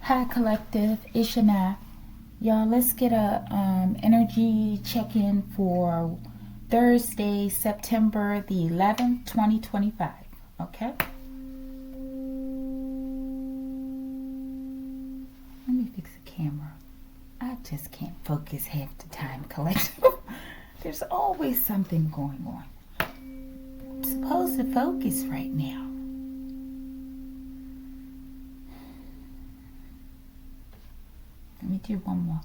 Hi collective, it's Shana. Y'all, let's get a energy check-in for Thursday, September the 11th, 2025. Okay? Let me fix the camera. I just can't focus half the time, collective. There's always something going on. I'm supposed to focus right now. Let me do one more.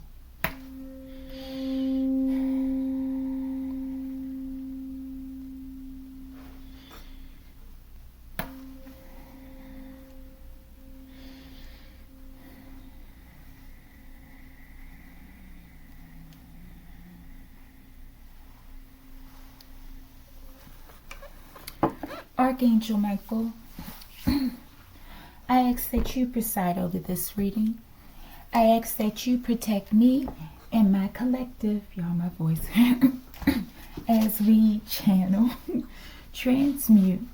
Archangel Michael, I ask that you preside over this reading. I ask that you protect me and my collective, y'all, my voice, as we channel, transmute,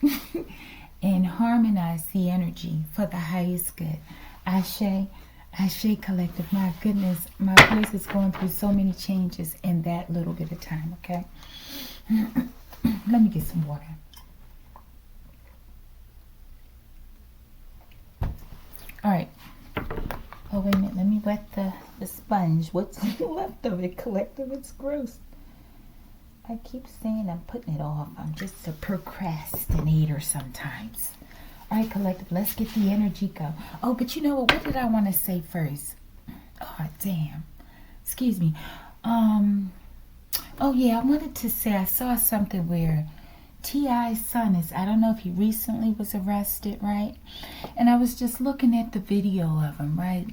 and harmonize the energy for the highest good. Ashe, Ashe collective. My goodness, my voice is going through so many changes in that little bit of time, okay? Let me get some water. All right. Oh, wait a minute. Let me wet the sponge. What's left of it, collective? It's gross. I keep saying I'm putting it off. I'm just a procrastinator sometimes. All right, collective. Let's get the energy go. Oh, but you know what? What did I want to say first? Oh, damn. Excuse me. Oh, yeah. I wanted to say I saw something where T.I.'s son is, I don't know if he recently was arrested, right? And I was just looking at the video of him, right?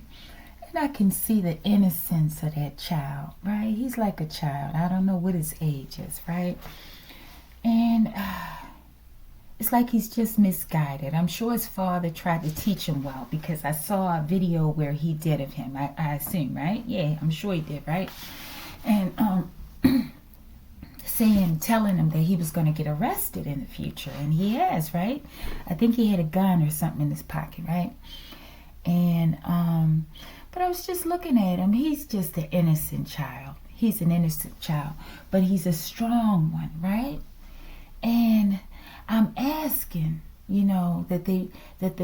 And I can see the innocence of that child, right? He's like a child. I don't know what his age is, right? And it's like he's just misguided. I'm sure his father tried to teach him well, because I saw a video where he did of him, I assume, right? Yeah, I'm sure he did, right? And telling him that he was going to get arrested in the future, and he has, right? I think he had a gun or something in his pocket, right? And but I was just looking at him. He's just an innocent child. He's an innocent child, but he's a strong one, right? And I'm asking, you know, that the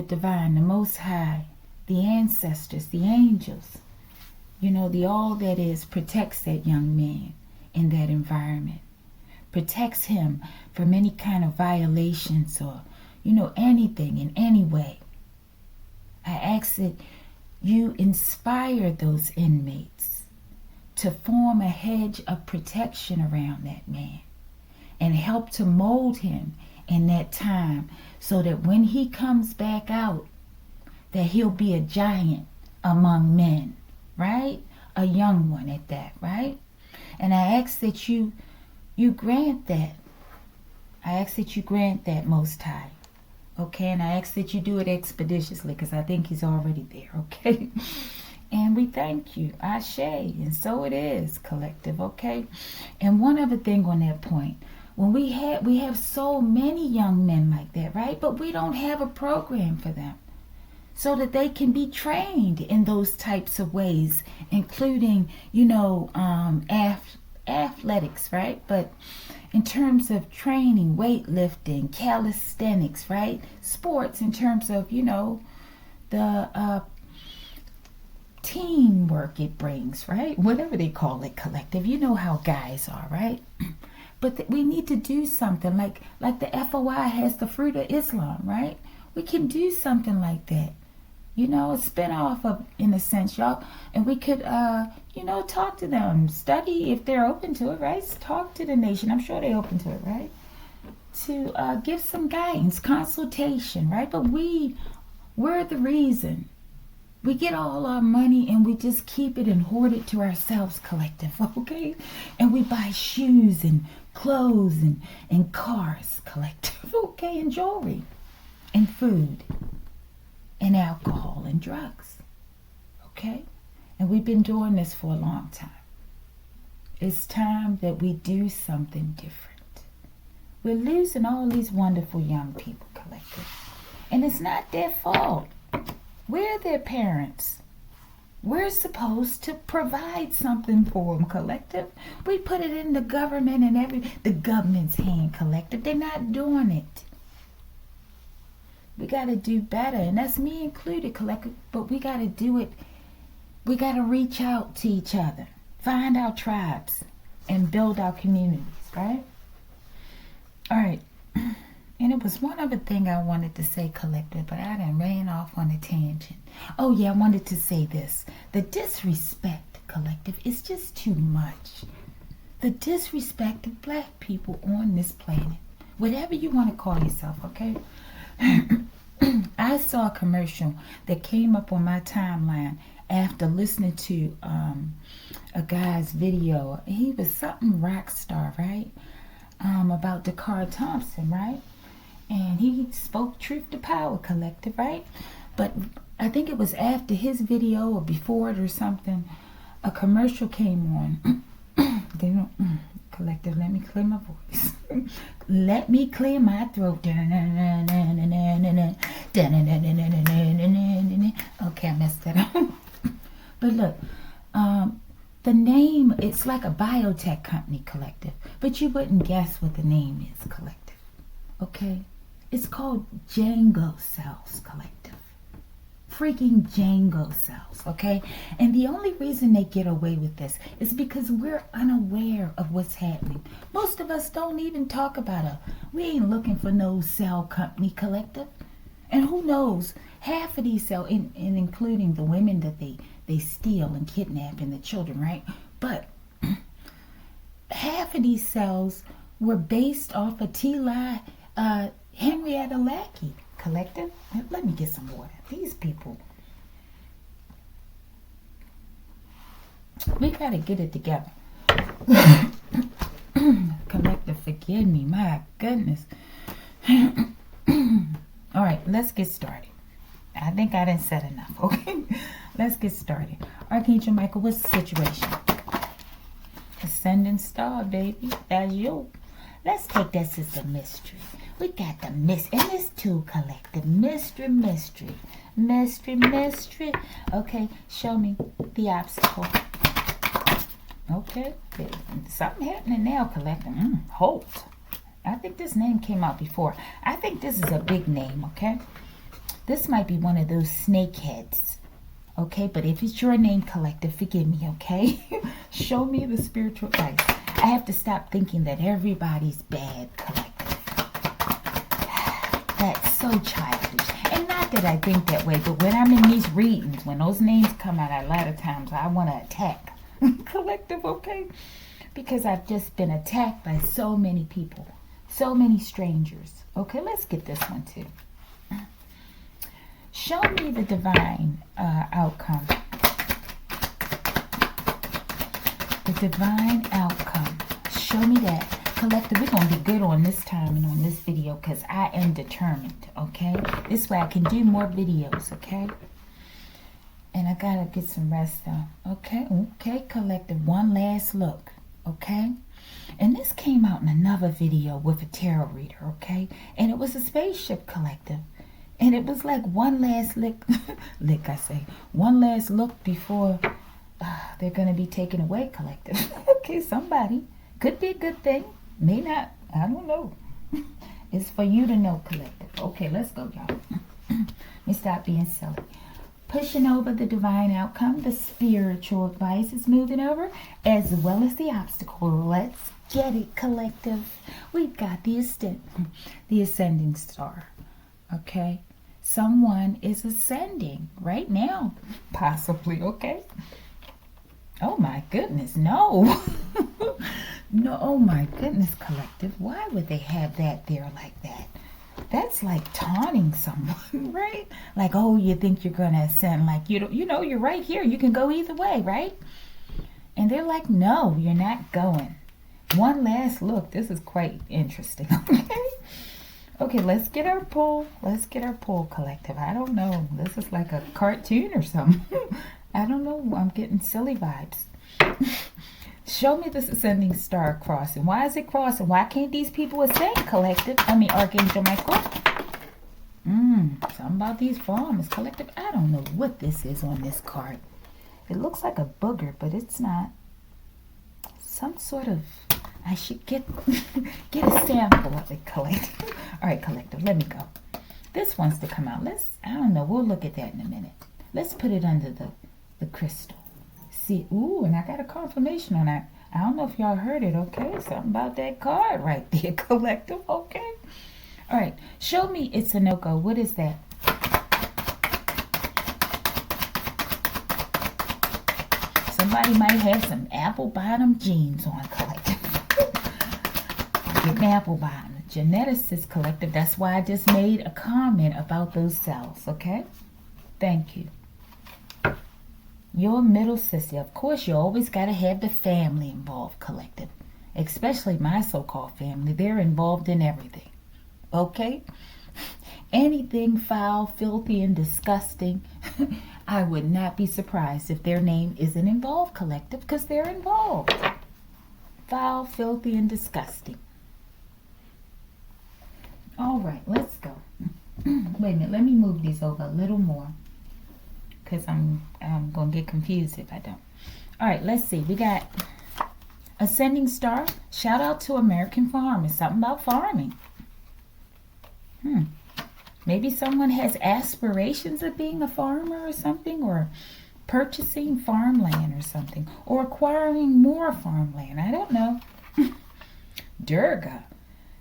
divine, the Most High, the ancestors, the angels, you know, the all that is, protects that young man in that environment. Protects him from any kind of violations or, you know, anything in any way. I ask that you inspire those inmates to form a hedge of protection around that man and help to mold him in that time, so that when he comes back out, that he'll be a giant among men, right? A young one at that, right? And I ask that you grant that. I ask that you grant that, Most High. Okay? And I ask that you do it expeditiously, because I think he's already there. Okay? And we thank you. Ashe. And so it is, collective. Okay? And one other thing on that point. When we have so many young men like that, right? But we don't have a program for them, so that they can be trained in those types of ways, including, you know, athletics, right? But in terms of training, weightlifting, calisthenics, right? Sports, in terms of, you know, the teamwork it brings, right? Whatever they call it, collective. You know how guys are, right? But we need to do something like the FOI has the Fruit of Islam, right? We can do something like that. You know, a spin-off of, in a sense, y'all. And we could, you know, talk to them, study if they're open to it, right? Talk to the nation. I'm sure they're open to it, right? To give some guidance, consultation, right? But we're the reason. We get all our money and we just keep it and hoard it to ourselves, collective, okay? And we buy shoes and clothes and cars, collective, okay? And jewelry and food and alcohol and drugs, okay? And we've been doing this for a long time. It's time that we do something different. We're losing all these wonderful young people, collective. And it's not their fault. We're their parents. We're supposed to provide something for them, collective. We put it in the government and the government's hand, collective. They're not doing it. We got to do better, and that's me included, collective. But we got to do it. We got to reach out to each other, find our tribes, and build our communities, right? All right. And it was one other thing I wanted to say, collective, but I done ran off on a tangent. Oh yeah, I wanted to say this. The disrespect, collective, is just too much. The disrespect of black people on this planet. Whatever you want to call yourself, okay? I saw a commercial that came up on my timeline after listening to a guy's video. He was something rock star, right? About Dakar Thompson, right? And he spoke truth to power, collective, right? But I think it was after his video or before it or something, a commercial came on. Collective, let me clear my voice. Let me clear my throat. Okay, I messed that up. But look, the name, it's like a biotech company, collective. But you wouldn't guess what the name is, collective. Okay? It's called Django cells, collective. Freaking Django cells, okay? And the only reason they get away with this is because we're unaware of what's happening. Most of us don't even talk about it. We ain't looking for no cell company, collective. And who knows, half of these cells, and including the women that they steal and kidnap and the children, right? But half of these cells were based off of Henrietta Lackey, collective. Let me get some water. These people, we gotta get it together. Collective, forgive me, my goodness. All right, let's get started. I think I didn't said enough, okay? Let's get started. Archangel Michael, what's the situation? Ascending star, baby. That's you. Let's take this as a mystery. We got the mystery. And this too, collective. Mystery. Okay, show me the obstacle. Okay. Something happening now, collective. Holt. I think this name came out before. I think this is a big name, okay? This might be one of those snakeheads. Okay, but if it's your name, collective, forgive me, okay? Show me the spiritual advice. I have to stop thinking that everybody's bad, collective. That's so childish. And not that I think that way, but when I'm in these readings, when those names come out, a lot of times I want to attack collective, okay? Because I've just been attacked by so many people, so many strangers. Okay, let's get this one too. Show me the divine outcome. The divine outcome. Show me that. Collective, we're going to be good on this time and on this video because I am determined, okay? This way I can do more videos, okay? And I got to get some rest though. Okay, collective. One last look, okay? And this came out in another video with a tarot reader, okay? And it was a spaceship, collective. And it was like one last one last look before they're going to be taken away, collective. Okay, somebody. Could be a good thing. May not. I don't know. It's for you to know, collective. Okay, let's go, y'all. Let me stop being silly. Pushing over the divine outcome. The spiritual advice is moving over, as well as the obstacle. Let's get it, collective. We've got the ascending star. Okay? Someone is ascending right now, possibly, okay? Oh my goodness, no. No, oh my goodness, collective. Why would they have that there like that? That's like taunting someone, right? Like, oh, you think you're going to ascend, like, you know, you're right here. You can go either way, right? And they're like, no, you're not going. One last look. This is quite interesting, okay? Okay, let's get our pull. Let's get our pull, collective. I don't know. This is like a cartoon or something. I don't know. I'm getting silly vibes. Show me this ascending star crossing. Why is it crossing? Why can't these people ascend, collective? I mean, Archangel Michael. Something about these farmers, collective. I don't know what this is on this card. It looks like a booger, but it's not. Some sort of, I should get get a sample of it, collective. All right, collective, let me go. This wants to come out. I don't know, we'll look at that in a minute. Let's put it under the crystal. See, ooh, and I got a confirmation on that. I don't know if y'all heard it, okay? Something about that card right there, collective, okay? All right, show me it's a no-go. What is that? Somebody might have some apple bottom jeans on, collective. Getting apple bottom. Geneticist, collective. That's why I just made a comment about those cells, okay? Thank you. Your middle sister. Of course, you always got to have the family involved, collective. Especially my so-called family. They're involved in everything. Okay? Anything foul, filthy, and disgusting, I would not be surprised if their name isn't involved, collective, because they're involved. Foul, filthy, and disgusting. All right, let's go. Wait a minute, let me move these over a little more, because I'm going to get confused if I don't. All right, let's see. We got Ascending Star. Shout out to American farmers. Something about farming. Maybe someone has aspirations of being a farmer or something, or purchasing farmland or something, or acquiring more farmland. I don't know. Durga,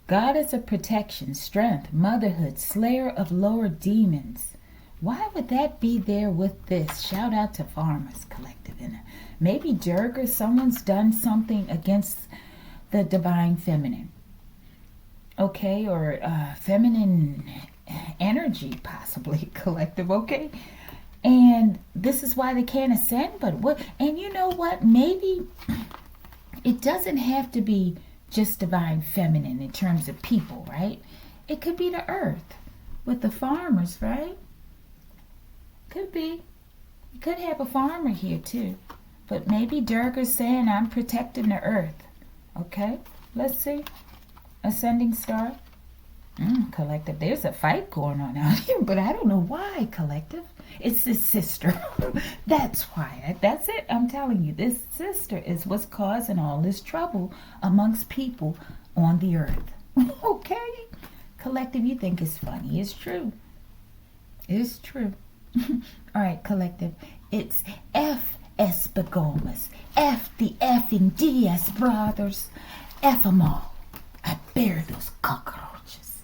goddess of protection, strength, motherhood, slayer of lower demons. Why would that be there with this? Shout out to farmers, collective. And maybe Durga, someone's done something against the divine feminine. Okay, or feminine energy, possibly, collective, okay? And this is why they can't ascend, but what? And you know what? Maybe it doesn't have to be just divine feminine in terms of people, right? It could be the earth with the farmers, right? Could be. You could have a farmer here too. But maybe Durga's saying, I'm protecting the earth. Okay, let's see. Ascending Star. Collective, there's a fight going on out here, but I don't know why, collective. It's his sister. That's why. That's it. I'm telling you, this sister is what's causing all this trouble amongst people on the earth. Okay? Collective, you think it's funny. It's true. It's true. All right, collective. It's F. Espagomas. F the effing DS brothers. F them all. I bear those cockroaches.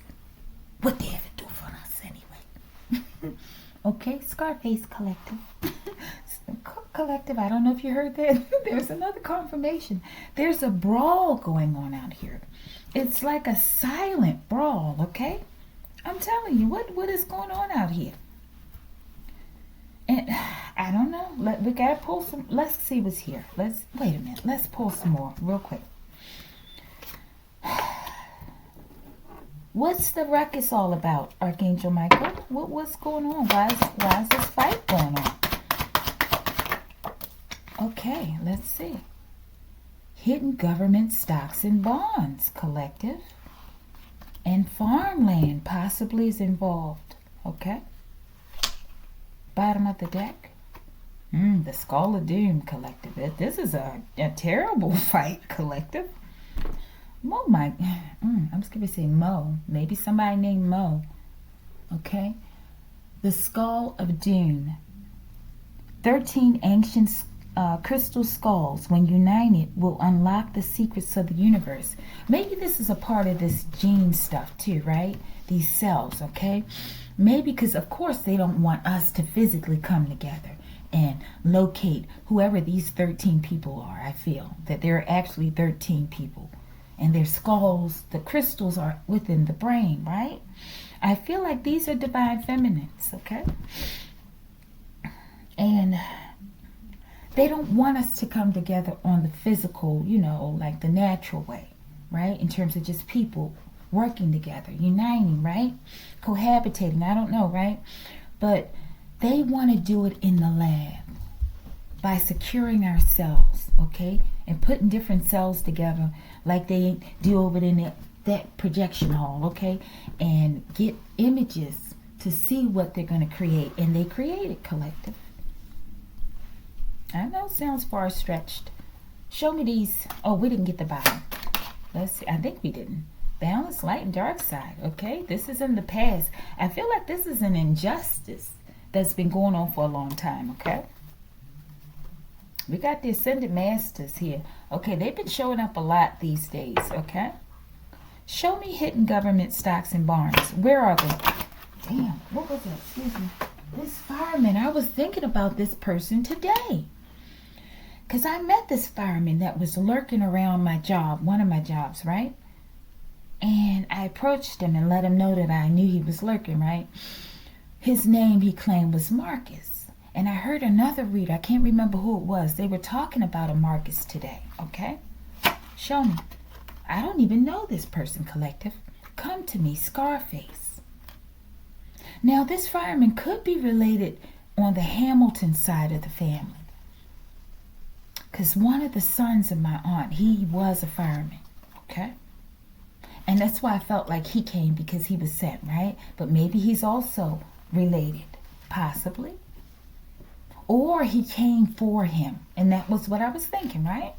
What they ever do for us anyway. Okay, Scarface collective. Collective, I don't know if you heard that. There's another confirmation. There's a brawl going on out here. It's like a silent brawl, okay? I'm telling you, what is going on out here? And I don't know. We gotta pull some. Let's see what's here. Wait a minute. Let's pull some more real quick. What's the ruckus all about, Archangel Michael? What's going on? Why is this fight going on? Okay, let's see. Hidden government stocks and bonds, collective. And farmland possibly is involved. Okay. Bottom of the deck. The Skull of Doom, collective. This is a terrible fight, collective. Mo might. I'm just going to say Mo. Maybe somebody named Mo. Okay. The Skull of Doom. 13 ancient crystal skulls, when united, will unlock the secrets of the universe. Maybe this is a part of this gene stuff too, right? These cells, okay? Maybe because, of course, they don't want us to physically come together and locate whoever these 13 people are. I feel that there are actually 13 people. And their skulls, the crystals are within the brain, right? I feel like these are divine feminines, okay? And they don't want us to come together on the physical, like the natural way, right? In terms of just people working together, uniting, right? Cohabitating, I don't know, right? But they want to do it in the lab by securing our cells, okay? And putting different cells together like they do over in that projection hall, okay? And get images to see what they're going to create. And they create it, collective. I know it sounds far-stretched. Show me these. Oh, we didn't get the bottom. Let's see. I think we didn't. Balance, light, and dark side. Okay, this is in the past. I feel like this is an injustice that's been going on for a long time. Okay, we got the Ascended Masters here. Okay, they've been showing up a lot these days. Okay, show me hidden government stocks and bonds. Where are they? Damn, what was that? Excuse me. This fireman, I was thinking about this person today. Because I met this fireman that was lurking around my job, one of my jobs, right? And I approached him and let him know that I knew he was lurking, right? His name, he claimed, was Marcus. And I heard another reader, I can't remember who it was. They were talking about a Marcus today, okay? Show me. I don't even know this person, collective. Come to me, Scarface. Now, this fireman could be related on the Hamilton side of the family. Because one of the sons of my aunt, he was a fireman, okay? And that's why I felt like he came, because he was sent, right? But maybe he's also related, possibly. Or he came for him, and that was what I was thinking, right?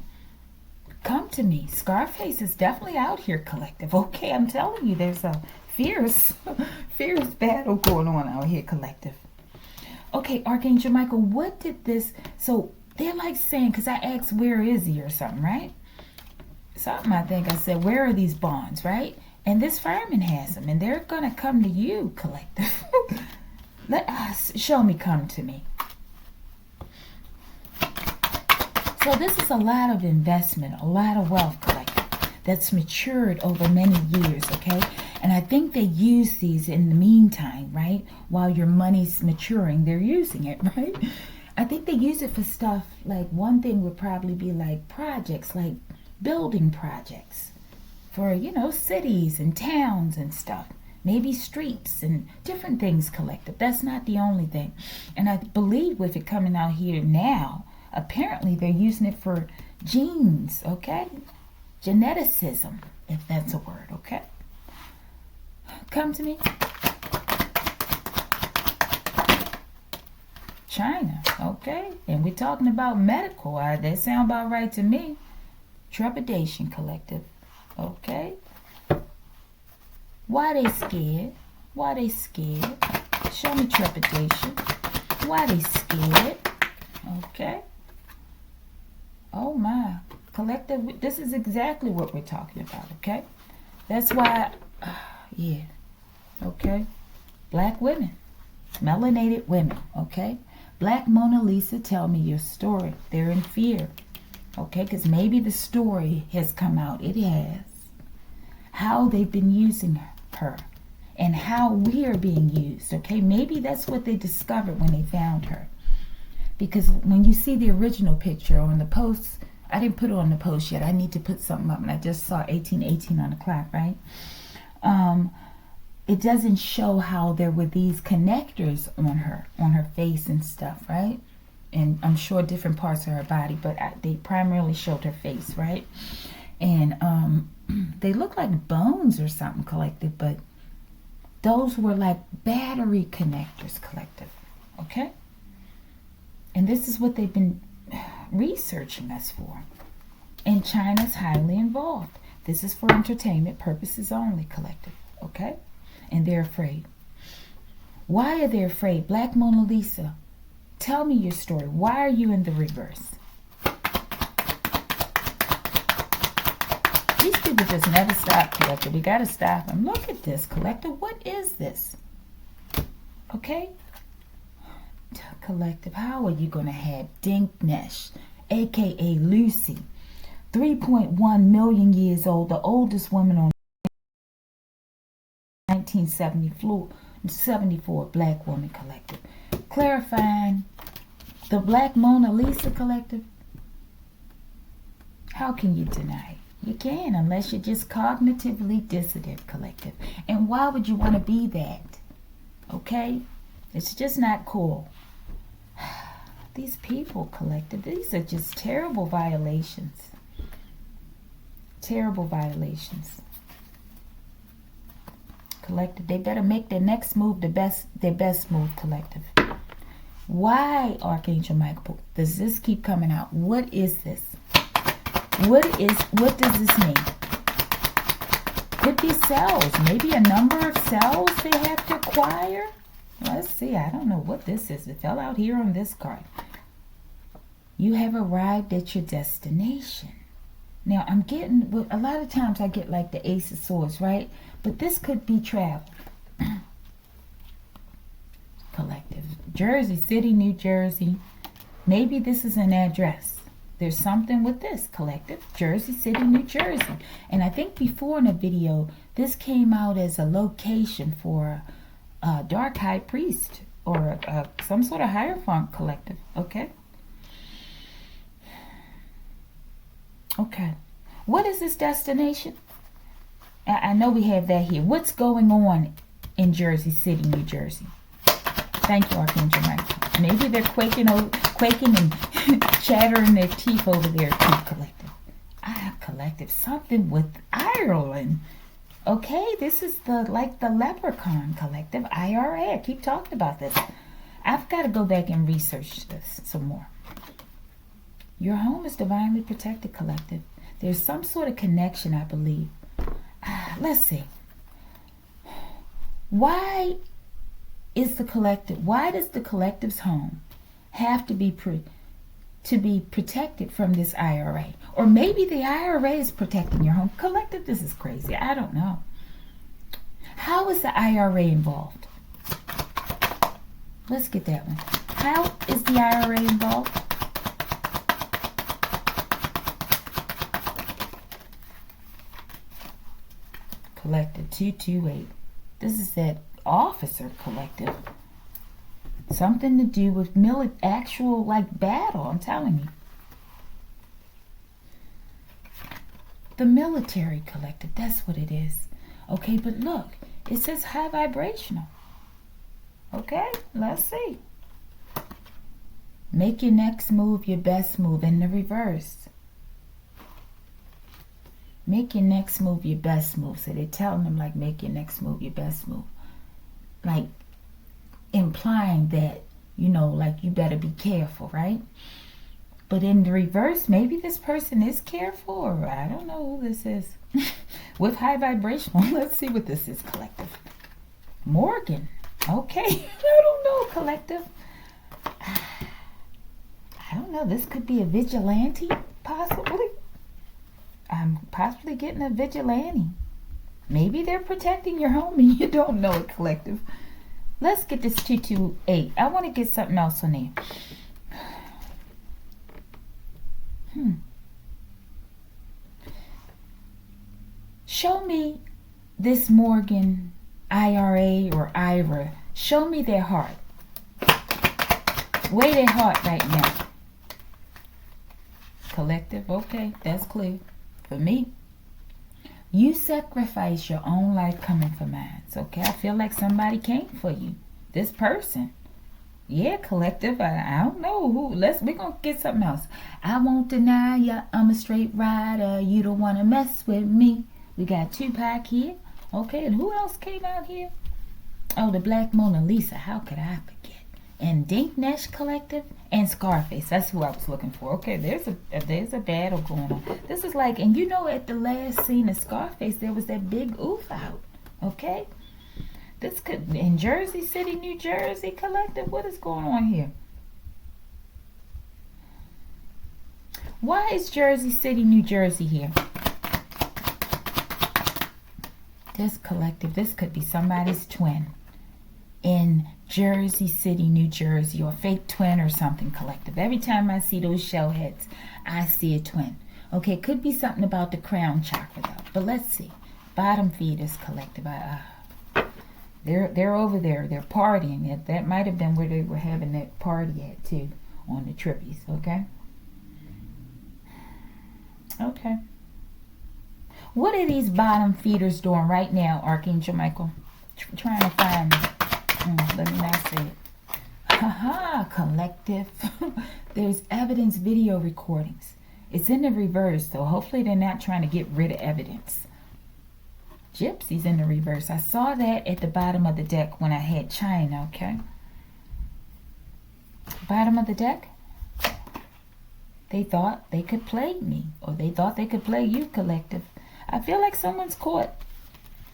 Come to me. Scarface is definitely out here, collective. Okay, I'm telling you, there's a fierce battle going on out here, collective. Okay, Archangel Michael, what did this... So they're like saying, because I asked, where is he or something, right? Something, I think I said, where are these bonds, right? And this fireman has them, and they're going to come to you, collective. Let us, show me, come to me. So this is a lot of investment, a lot of wealth, collective, that's matured over many years, okay? And I think they use these in the meantime, right? While your money's maturing, they're using it, right? I think they use it for stuff, like one thing would probably be like projects, like building projects for, you know, cities and towns and stuff. Maybe streets and different things, collective. That's not the only thing. And I believe with it coming out here now, apparently they're using it for genes, okay? Geneticism, if that's a word, okay? Come to me. China, okay? And we're talking about medical. That sound about right to me. Trepidation, collective, okay? Why they scared? Why they scared? Show me trepidation. Why they scared? Okay. Oh my. Collective, this is exactly what we're talking about, okay? That's why, yeah, okay? Black women, melanated women, okay? Black Mona Lisa, tell me your story. They're in fear, okay? Because maybe the story has come out. It has. How they've been using her and how we are being used, okay? Maybe that's what they discovered when they found her. Because when you see the original picture on the post, I didn't put it on the post yet. I need to put something up, and I just saw 1818 on the clock, right? It doesn't show how there were these connectors on her face and stuff, right? And I'm sure different parts of her body, but they primarily showed her face, right? And they look like bones or something, collective, but those were like battery connectors, collective, okay? And this is what they've been researching us for. And China's highly involved. This is for entertainment purposes only, collective, okay? And they're afraid. Why are they afraid? Black Mona Lisa, tell me your story. Why are you in the reverse? These people just never stop, collective. We got to stop them. Look at this, collective. What is this? Okay? Collective, how are you going to have Dinknesh, a.k.a. Lucy, 3.1 million years old, the oldest woman on 1974 Black woman, collective, clarifying the Black Mona Lisa, collective? How can you deny it? You can, unless you're just cognitively dissonant, collective. And why would you want to be that? Okay? It's just not cool. These people, collective, these are just terrible violations. Terrible violations. Collective, they better make their next move their best move, collective. Why, Archangel Michael, does this keep coming out? What is this? What does this mean? Could be cells. Maybe a number of cells they have to acquire. Let's see. I don't know what this is. It fell out here on this card. You have arrived at your destination. Now, I'm getting, a lot of times I get like the Ace of Swords, right? But this could be travel. Collective. Jersey City, New Jersey. Maybe this is an address. There's something with this. Collective. Jersey City, New Jersey. And I think before in a video, this came out as a location for a dark high priest or some sort of Hierophant collective. Okay? Okay. What is this destination? I know we have that here. What's going on in Jersey City, New Jersey? Thank you, Archangel Michael. Maybe they're quaking and chattering their teeth over there too, collective. Collective. Something with Ireland. Okay, this is the leprechaun collective. IRA. I keep talking about this. I've got to go back and research this some more. Your home is divinely protected, collective. There's some sort of connection, I believe. Let's see. Why does the collective's home have to be protected from this IRA? Or maybe the IRA is protecting your home. Collective, this is crazy. I don't know. How is the IRA involved? Let's get that one. How is the IRA involved? Collective 228. This is that officer collective. Something to do with actual battle, I'm telling you. The military collective, that's what it is. Okay, but look, it says high vibrational. Okay, let's see. Make your next move your best move in the reverse. Make your next move your best move. So they're telling them make your next move your best move. Like implying that, you better be careful, right? But in the reverse, maybe this person is careful, or I don't know who this is. With high vibrational, let's see what this is, collective. Morgan. Okay, I don't know, collective. I don't know, this could be a vigilante, possibly. I'm possibly getting a vigilante. Maybe they're protecting your home and you don't know it, collective. Let's get this 228. I want to get something else on there. Show me this Morgan, IRA or IRA. Show me their heart. Weigh their heart right now. Collective, okay, that's clear. For me, you sacrifice your own life coming for mine. Okay, I feel like somebody came for you. This person. Yeah, collective. I don't know who. We're gonna get something else. I won't deny ya. I'm a straight rider. You don't wanna mess with me. We got Tupac here. Okay, and who else came out here? Oh, the Black Mona Lisa. How could I forget? And Dink Nash Collective and Scarface. That's who I was looking for. Okay, there's a battle going on. This is like, and at the last scene of Scarface, there was that big oof out. Okay, this could in Jersey City, New Jersey collective. What is going on here? Why is Jersey City, New Jersey here? This collective, this could be somebody's twin in Jersey City, New Jersey, or fake twin or something, collective. Every time I see those shell heads, I see a twin. Okay, it could be something about the crown chakra though. But let's see. Bottom feeders collective. They're over there. They're partying. That might have been where they were having that party at too, on the trippies. Okay. Okay. What are these bottom feeders doing right now, Archangel Michael? Trying to find them. Let me not say it. Haha, collective. There's evidence video recordings. It's in the reverse, so hopefully they're not trying to get rid of evidence. Gypsies in the reverse. I saw that at the bottom of the deck when I had China, okay? Bottom of the deck. They thought they could play me, or they thought they could play you, collective. I feel like someone's caught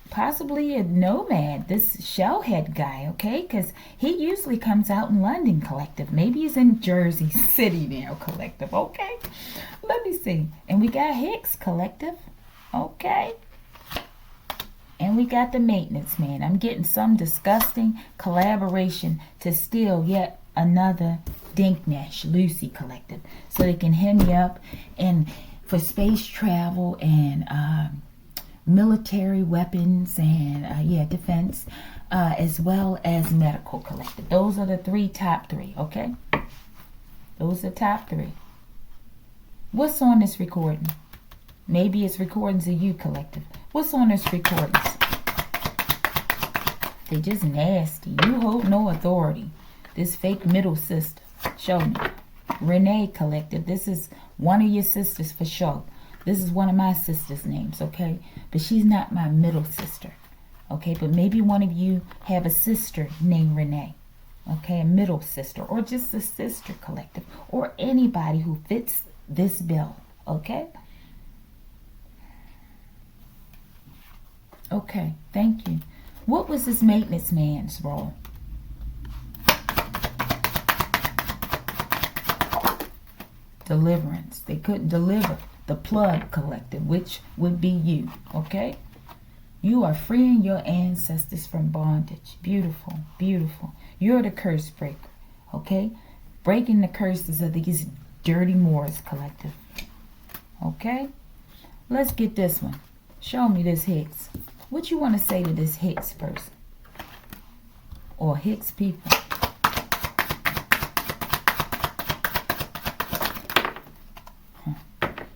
possibly a nomad, this shellhead guy, okay? Because he usually comes out in London, collective. Maybe he's in Jersey City now, collective, okay? Let me see. And we got Hicks, collective, okay? And we got the maintenance man. I'm getting some disgusting collaboration to steal yet another Dinknash Lucy, collective, so they can hem me up and for space travel and military weapons and defense, as well as medical, collective. Those are the top three, okay? Those are top three. What's on this recording? Maybe it's recordings of you, collective. What's on this recordings? They just nasty. You hold no authority. This fake middle sister. Show me. Renee, collective. This is one of your sisters for sure. This is one of my sister's names, okay? But she's not my middle sister, okay? But maybe one of you have a sister named Renee, okay? A middle sister, or just a sister, collective, or anybody who fits this bill, okay? Okay, thank you. What was this maintenance man's role? Deliverance. They couldn't deliver the plug, collective, which would be you, okay? You are freeing your ancestors from bondage. Beautiful, beautiful. You're the curse breaker, okay? Breaking the curses of these dirty Moors, collective, okay? Let's get this one. Show me this Hicks. What you want to say to this Hicks person? Or Hicks people?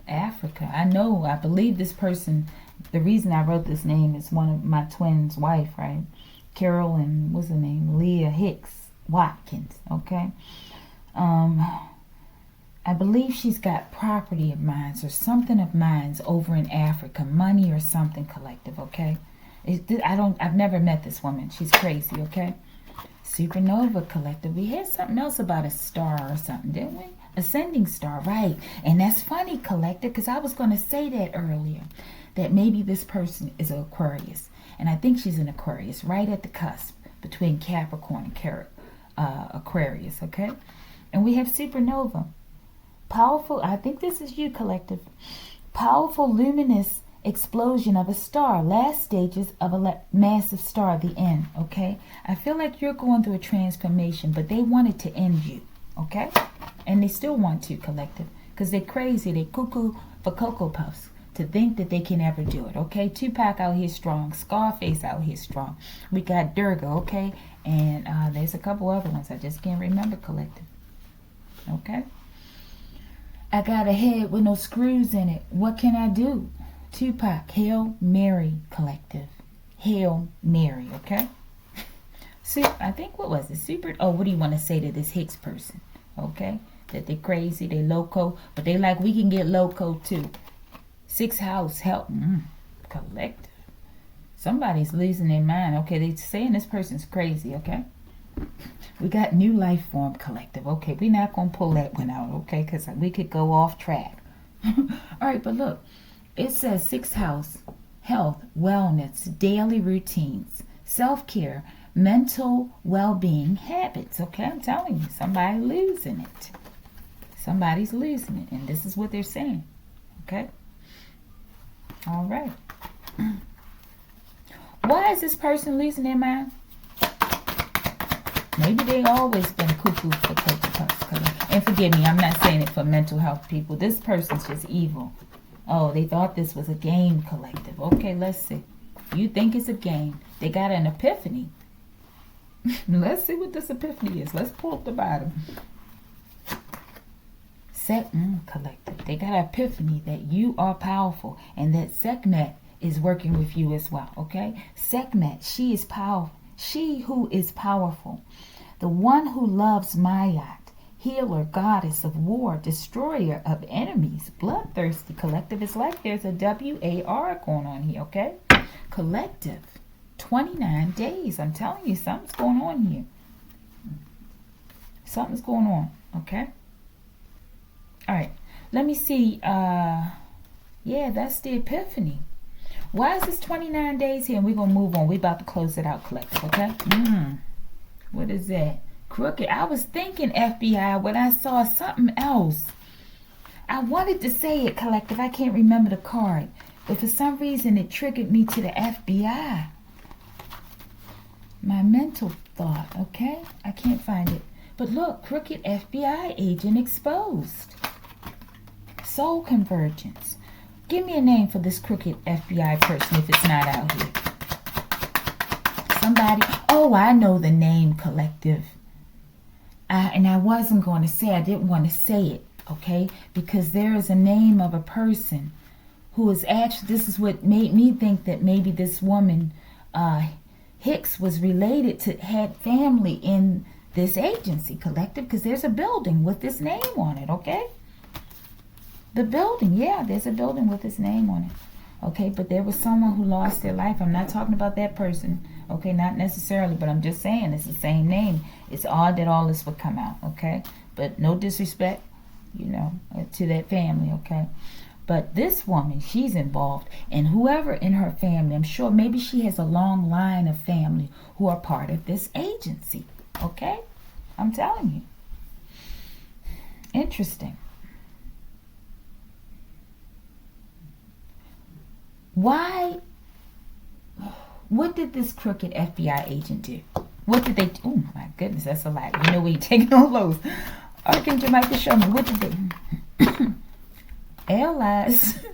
Africa. I believe this person, the reason I wrote this name is one of my twins' wife, right? Carol and, what's her name? Leah Hicks Watkins, okay? I believe she's got property of mine or something of mine over in Africa, money or something, collective, okay? I've never met this woman. She's crazy, okay? Supernova, collective. We had something else about a star or something, didn't we? Ascending star, right? And that's funny, collective, because I was going to say that earlier, that maybe this person is an Aquarius, and I think she's an Aquarius, right at the cusp between Capricorn and Aquarius, okay? And we have supernova, powerful. I think this is you, collective. Powerful, luminous explosion of a star, last stages of a massive star, the end, okay? I feel like you're going through a transformation, but they wanted to end you, okay? And they still want to, collective, because they're crazy. They cuckoo for Cocoa Puffs to think that they can ever do it, okay? Tupac out here strong. Scarface out here strong. We got Durga, okay? And there's a couple other ones. I just can't remember, collective, okay? I got a head with no screws in it. What can I do? Tupac, Hail Mary, collective. Hail Mary, okay? I think, what was it? What do you want to say to this Hicks person? Okay? That they're crazy, they loco, but they like, we can get loco too. 6th house, help. Collective. Somebody's losing their mind. Okay, they're saying this person's crazy, okay? We got new life form, collective. Okay, we're not going to pull that one out, okay? Because we could go off track. All right, but look. It says 6th house, health, wellness, daily routines, self-care, mental well-being, habits. Okay, I'm telling you, somebody's losing it. Somebody's losing it, and this is what they're saying. Okay? All right. Why is this person losing their mind? Maybe they always been cuckoo for Cocoa Puffs. And forgive me, I'm not saying it for mental health people. This person's just evil. Oh, they thought this was a game, collective. Okay, let's see. You think it's a game. They got an epiphany. Let's see what this epiphany is. Let's pull up the bottom. Collective. They got an epiphany that you are powerful and that Sekhmet is working with you as well. Okay? Sekhmet, she is powerful. She who is powerful. The one who loves Mayat. Healer, goddess of war, destroyer of enemies, bloodthirsty, collective. It's like there's a WAR going on here, okay? Collective, 29 days. I'm telling you, something's going on here. Something's going on, okay? All right, let me see. Yeah, that's the epiphany. Why is this 29 days here? And we're going to move on. We're about to close it out, collective, okay? What is that? Crooked. I was thinking FBI when I saw something else. I wanted to say it, collective. I can't remember the card. But for some reason, it triggered me to the FBI. My mental thought, okay? I can't find it. But look, crooked FBI agent exposed. Soul convergence. Give me a name for this crooked FBI person if it's not out here. Somebody. Oh, I know the name, collective. And I wasn't going to say, I didn't want to say it, okay? Because there is a name of a person who is actually, this is what made me think that maybe this woman, Hicks, was related to, had family in this agency, collective, because there's a building with this name on it, okay? The building, yeah, there's a building with his name on it. Okay, but there was someone who lost their life. I'm not talking about that person. Okay, not necessarily, but I'm just saying it's the same name. It's odd that all this would come out, okay? But no disrespect, you know, to that family, okay? But this woman, she's involved. And whoever in her family, I'm sure maybe she has a long line of family who are part of this agency, okay? I'm telling you. Interesting. Why? What did this crooked FBI agent do? What did they do? Oh my goodness, that's a lot. You know where you're taking all those. Archangel Michael, show me. What did they? Allies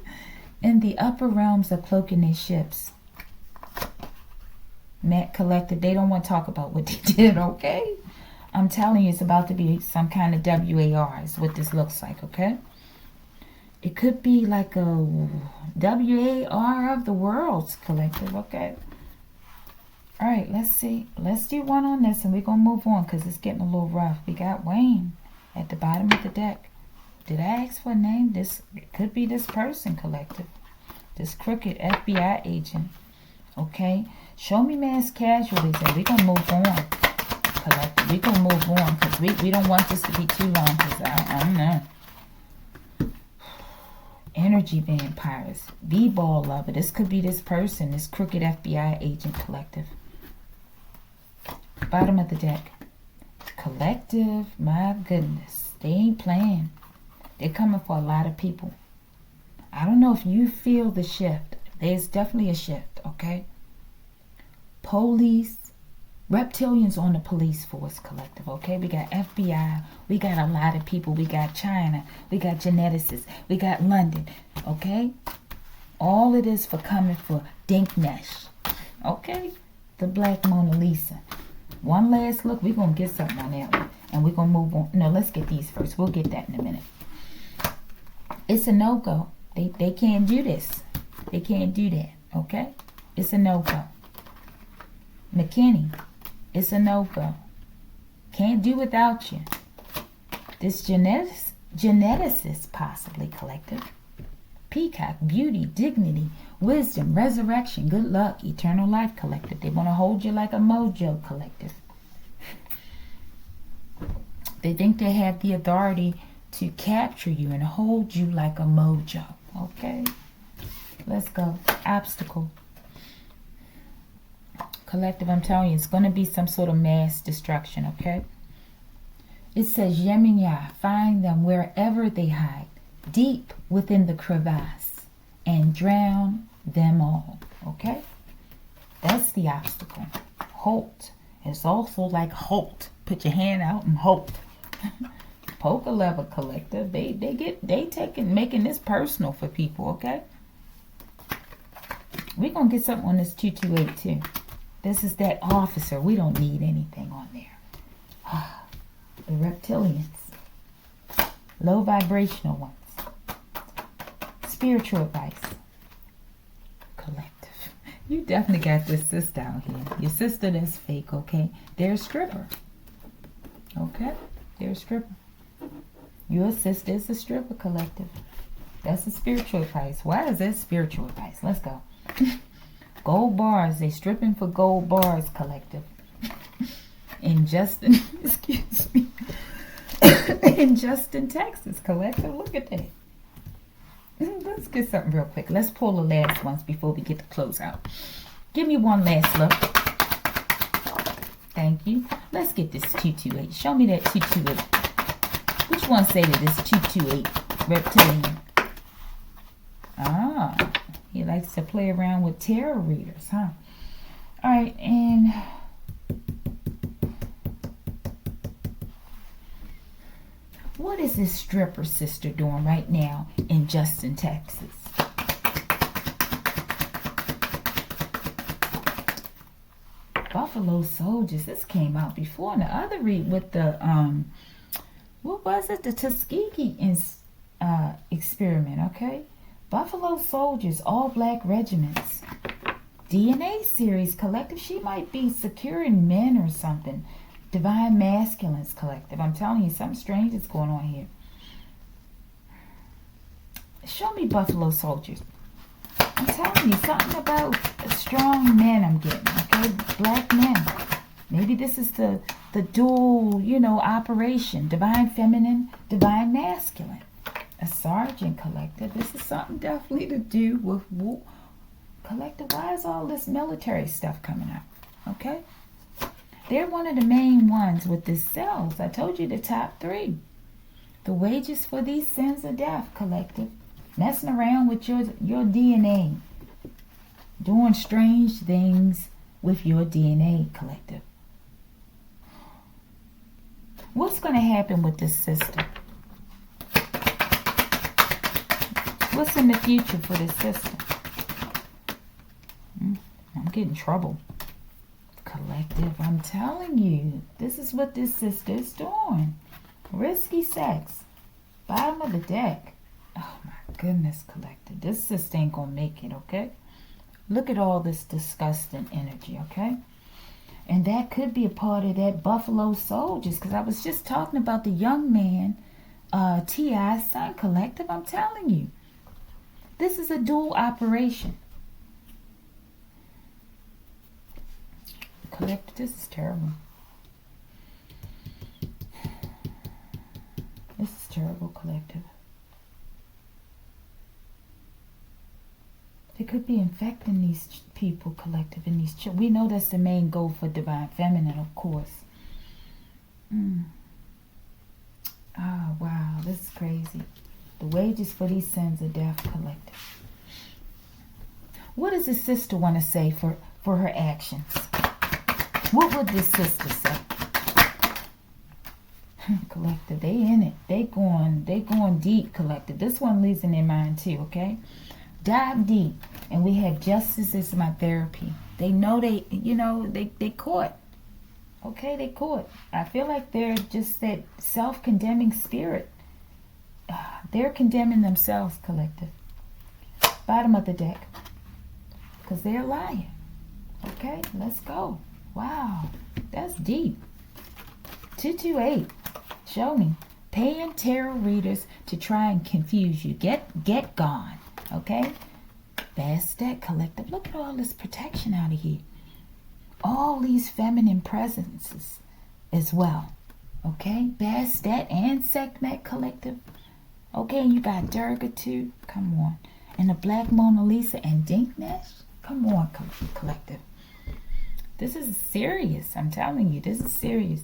in the upper realms are cloaking their ships. Matt Collective, they don't want to talk about what they did, okay? I'm telling you, it's about to be some kind of WAR is what this looks like, okay? It could be like a WAR of the worlds, collective, okay? All right, let's see. Let's do one on this, and we're going to move on because it's getting a little rough. We got Wayne at the bottom of the deck. Did I ask for a name? This it could be this person, collective. This crooked FBI agent, okay? Show me mass casualties, and we're going to move on, collective. We're going to move on because we don't want this to be too long because I don't know. Energy vampires, B-ball lover. This could be this person, this crooked FBI agent, collective. Bottom of the deck. Collective, my goodness. They ain't playing. They're coming for a lot of people. I don't know if you feel the shift. There's definitely a shift, okay? Police, reptilians on the police force, collective, okay? We got FBI, we got a lot of people, we got China, we got geneticists, we got London, okay? All it is for coming for Dinknesh, okay? The Black Mona Lisa. One last look, we're going to get something on that one, and we're going to move on. No, let's get these first. We'll get that in a minute. It's a no-go. They can't do this. They can't do that, okay? It's a no-go. McKinney. It's a no-go. Can't do without you. This geneticist, possibly, collective. Peacock, beauty, dignity, wisdom, resurrection, good luck, eternal life, collective. They want to hold you like a mojo, collective. They think they have the authority to capture you and hold you like a mojo. Okay? Let's go. Obstacle. Collective, I'm telling you, it's going to be some sort of mass destruction, okay? It says, Yeminya, find them wherever they hide, deep within the crevasse, and drown them all, okay? That's the obstacle. Halt. It's also like halt. Put your hand out and halt. Poker lever, collective. Making this personal for people, okay? We're going to get something on this 228 too. This is that officer. We don't need anything on there. The reptilians. Low vibrational ones. Spiritual advice. Collective. You definitely got this sister out here. Your sister that's fake, okay? They're a stripper. Okay? They're a stripper. Your sister is a stripper, collective. That's a spiritual advice. Why is that spiritual advice? Let's go. Gold bars. They stripping for gold bars, collective. And Justin, excuse me. in Justin, Texas. Collective, look at that. Let's get something real quick. Let's pull the last ones before we get to close out. Give me one last look. Thank you. Let's get this 228. Show me that 228. Which one say that it's 228? Reptilian. Ah, he likes to play around with tarot readers, huh? All right, and what is this stripper sister doing right now in Justin, Texas? Buffalo Soldiers. This came out before in the other read with the what was it? The Tuskegee experiment. Okay, Buffalo Soldiers, all black regiments. DNA series collective. She might be securing men or something. Divine Masculines collective. I'm telling you, something strange is going on here. Show me Buffalo Soldiers. I'm telling you, something about strong men I'm getting, okay? Black men. Maybe this is the dual, operation. Divine Feminine, Divine Masculine. A Sergeant collective. This is something definitely to do with collective. Why is all this military stuff coming out? Okay? They're one of the main ones with the cells. I told you the top 3. The wages for these sins of death, collective. Messing around with your DNA. Doing strange things with your DNA, collective. What's going to happen with this sister? What's in the future for this sister? I'm getting trouble. Collective, I'm telling you, this is what this sister is doing. Risky sex. Bottom of the deck. Oh my goodness, collective. This sister ain't gonna make it, okay? Look at all this disgusting energy, okay? And that could be a part of that Buffalo Soldiers, because I was just talking about the young man, T.I.'s son, collective. I'm telling you. This is a dual operation. Collective, this is terrible. This is terrible, collective. They could be infecting these people, collective, and these children. We know that's the main goal for Divine Feminine, of course. Oh, wow, this is crazy. The wages for these sins of death, collective. What does this sister want to say for her actions? What would this sister say? Collective, they in it. They going deep, collective. This one lives in their mind too, okay? Dive deep. And we have justice is my therapy. They know they caught. Okay, they caught. I feel like they're just that self-condemning spirit. They're condemning themselves, collective. Bottom of the deck. Because they're lying. Okay, let's go. Wow, that's deep. 228. Show me. Paying tarot readers to try and confuse you. Get gone. Okay? Bastet collective. Look at all this protection out of here. All these feminine presences as well. Okay? Bastet and Sekhmet collective. Okay, and you got Durga too. Come on. And the Black Mona Lisa and Dinknesh. Come on, collective. This is serious. I'm telling you, this is serious.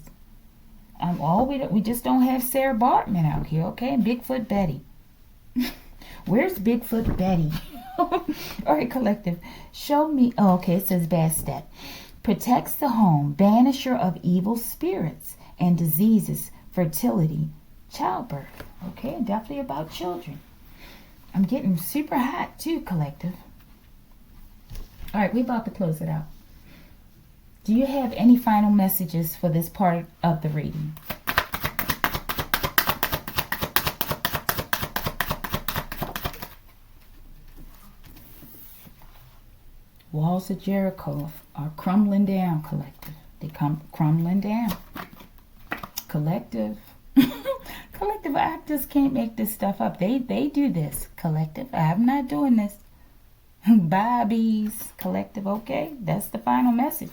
We just don't have Sarah Bartman out here, okay? And Bigfoot Betty. Where's Bigfoot Betty? All right, collective. Show me. Oh, okay, it says Bastet. Protects the home, banisher of evil spirits and diseases, fertility, childbirth. Okay, definitely about children. I'm getting super hot too, collective. All right, we're about to close it out. Do you have any final messages for this part of the reading? Walls of Jericho are crumbling down, collective. They come crumbling down. Collective. Collective, I just can't make this stuff up. They do this, collective. I'm not doing this. Bobbies, collective, okay? That's the final message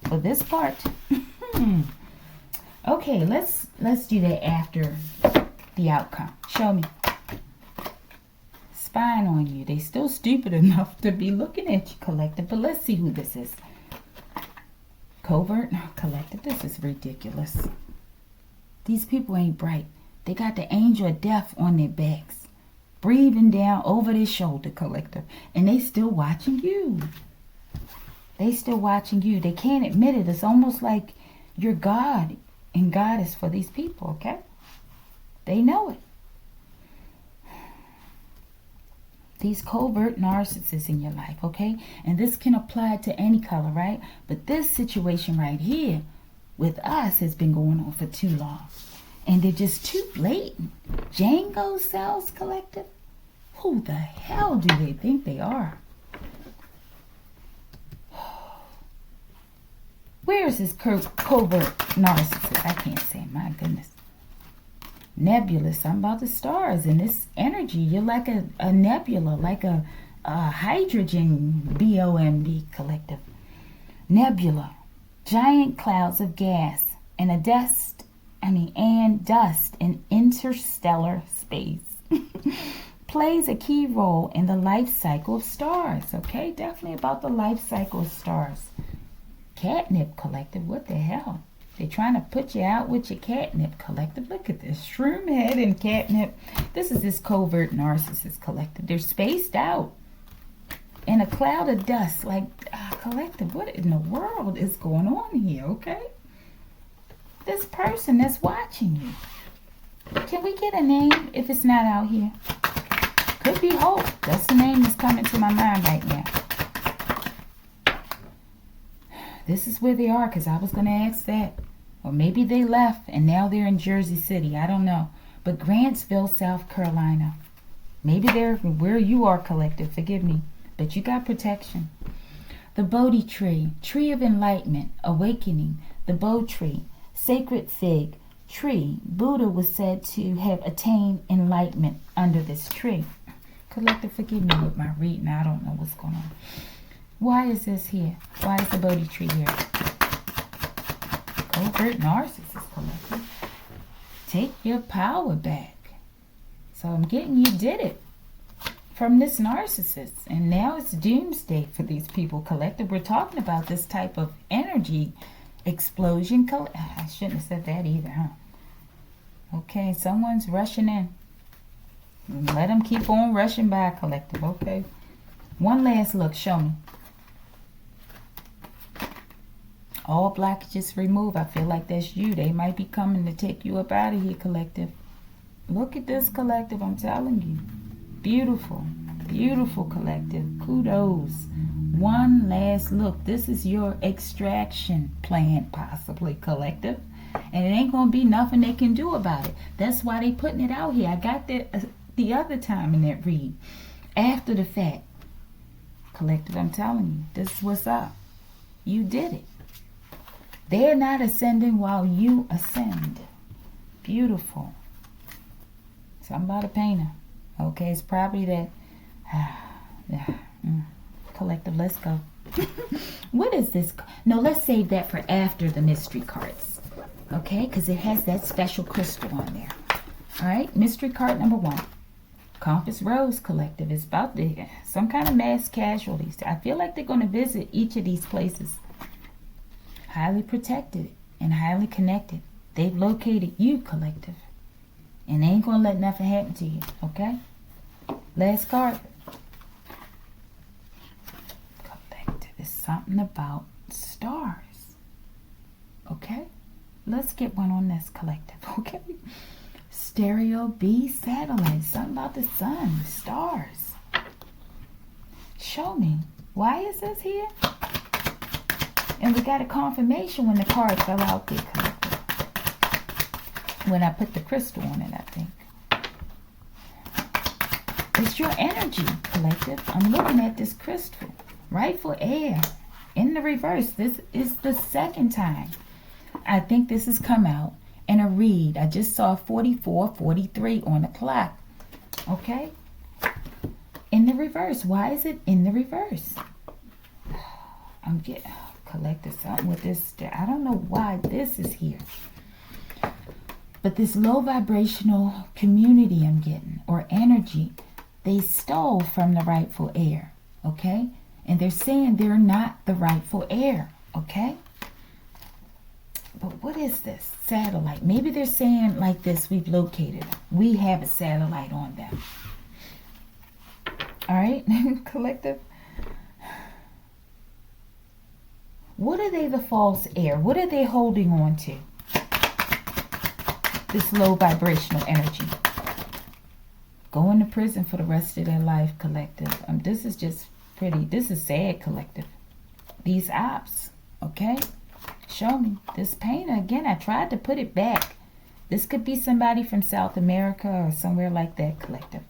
for this part. Okay, let's do that after the outcome. Show me. Spying on you. They still stupid enough to be looking at you, collective. But let's see who this is. Covert, collective. This is ridiculous. These people ain't bright. They got the angel of death on their backs, breathing down over their shoulder, collective. And they still watching you. They still watching you. They can't admit it. It's almost like you're God and goddess for these people, okay? They know it. These covert narcissists in your life, okay? And this can apply to any color, right? But this situation right here with us has been going on for too long. And they're just too blatant. Django cells, collective? Who the hell do they think they are? Where is this covert narcissist? I can't say, my goodness. Nebulous. I'm about the stars and this energy. You're like a nebula, like a hydrogen BOMB, collective. Nebula. Giant clouds of gas and dust in interstellar space. Plays a key role in the life cycle of stars. Okay, definitely about the life cycle of stars. Catnip, collective. What the hell? They're trying to put you out with your catnip, collective. Look at this. Shroom head and catnip. This is this covert narcissist, collective. They're spaced out in a cloud of dust. Like, collective, what in the world is going on here, okay? This person that's watching you. Can we get a name if it's not out here? Could be Hope. That's the name that's coming to my mind right now. This is where they are, because I was going to ask that. Or maybe they left and now they're in Jersey City. I don't know. But Grantsville, South Carolina. Maybe they're where you are, collective. Forgive me. But you got protection. The Bodhi tree. Tree of enlightenment. Awakening. The Bo tree. Sacred fig. Tree. Buddha was said to have attained enlightenment under this tree. Collective, forgive me with my reading. I don't know what's going on. Why is this here? Why is the Bodhi tree here? Covert narcissist, collective. Take your power back. So I'm getting you did it from this narcissist. And now it's doomsday for these people, collective. We're talking about this type of energy explosion. I shouldn't have said that either, huh? Okay, someone's rushing in. Let them keep on rushing by, collective, okay? One last look, show me. All blockages removed. I feel like that's you. They might be coming to take you up out of here, collective. Look at this, collective. I'm telling you. Beautiful. Beautiful, collective. Kudos. One last look. This is your extraction plan, possibly, collective. And it ain't going to be nothing they can do about it. That's why they putting it out here. I got that the other time in that read. After the fact. Collective, I'm telling you. This is what's up. You did it. They're not ascending while you ascend. Beautiful. Something about a painter. Okay, it's probably that. Collective, let's go. What is this? No, let's save that for after the mystery cards. Okay, because it has that special crystal on there. All right, mystery card number 1. Compass Rose, collective. It's about some kind of mass casualties. I feel like they're going to visit each of these places. Highly protected and highly connected. They've located you, collective. And they ain't going to let nothing happen to you, okay? Last card. Collective is something about stars. Okay? Let's get one on this, collective, okay? Stereo B satellite. Something about the sun, stars. Show me. Why is this here? And we got a confirmation when the card fell out there, collective. When I put the crystal on it, I think. It's your energy, collective. I'm looking at this crystal. Rightful heir. In the reverse. This is the second time I think this has come out in a read. I just saw 44:43 on the clock. Okay? In the reverse. Why is it in the reverse? I'm getting... Collective something with this. I don't know why this is here. But this low vibrational community I'm getting, or energy, they stole from the rightful heir, okay? And they're saying they're not the rightful heir, okay? But what is this? Satellite. Maybe they're saying like this, we've located. We have a satellite on them. All right, collective. What are they the false heir? What are they holding on to? This low vibrational energy. Going to prison for the rest of their life, collective. This is just pretty, this is sad, collective. These ops, okay? Show me. This painter, again, I tried to put it back. This could be somebody from South America or somewhere like that, collective.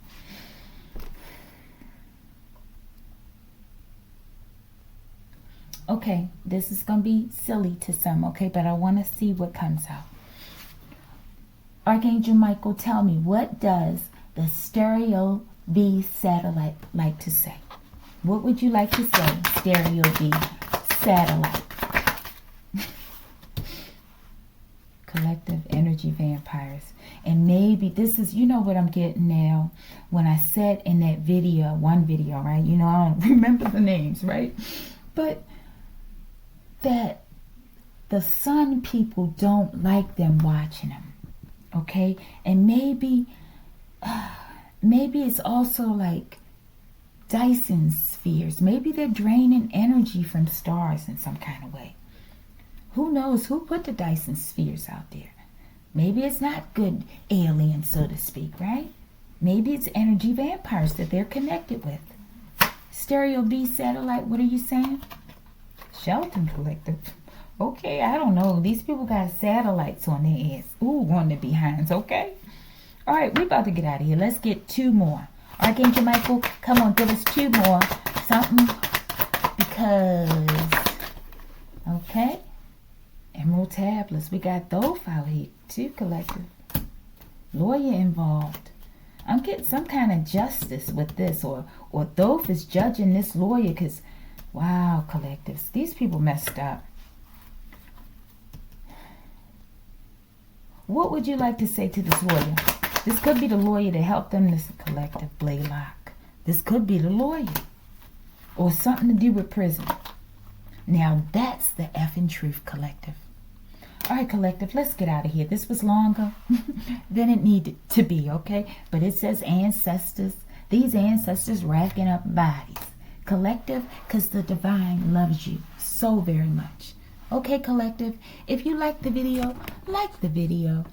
Okay, this is going to be silly to some, okay? But I want to see what comes out. Archangel Michael, tell me, what does the Stereo B satellite like to say? What would you like to say, Stereo B satellite? Collective energy vampires. And maybe this is, you know what I'm getting now. When I said in that video, one video, right? You know, I don't remember the names, right? But that the sun people don't like them watching them, okay? And maybe it's also like Dyson spheres. Maybe they're draining energy from stars in some kind of way. Who knows who put the Dyson spheres out there? Maybe it's not good aliens, so to speak, right? Maybe it's energy vampires that they're connected with. Stereo B satellite, what are you saying? Shelton collective. Okay, I don't know. These people got satellites on their ass. Ooh, on their behinds, okay? All right, we're about to get out of here. Let's get two more. Archangel Michael, come on, give us two more. Something. Because, okay. Emerald tablets. We got Thoth out here too, collective. Lawyer involved. I'm getting some kind of justice with this. Or Thoth is judging this lawyer because, wow, collectives. These people messed up. What would you like to say to this lawyer? This could be the lawyer that helped them, this collective Blaylock. This could be the lawyer. Or something to do with prison. Now that's the effing truth, collective. All right, collective, let's get out of here. This was longer than it needed to be, okay? But it says ancestors. These ancestors racking up bodies. Collective, because the divine loves you so very much. Okay, collective, if you like the video, like the video.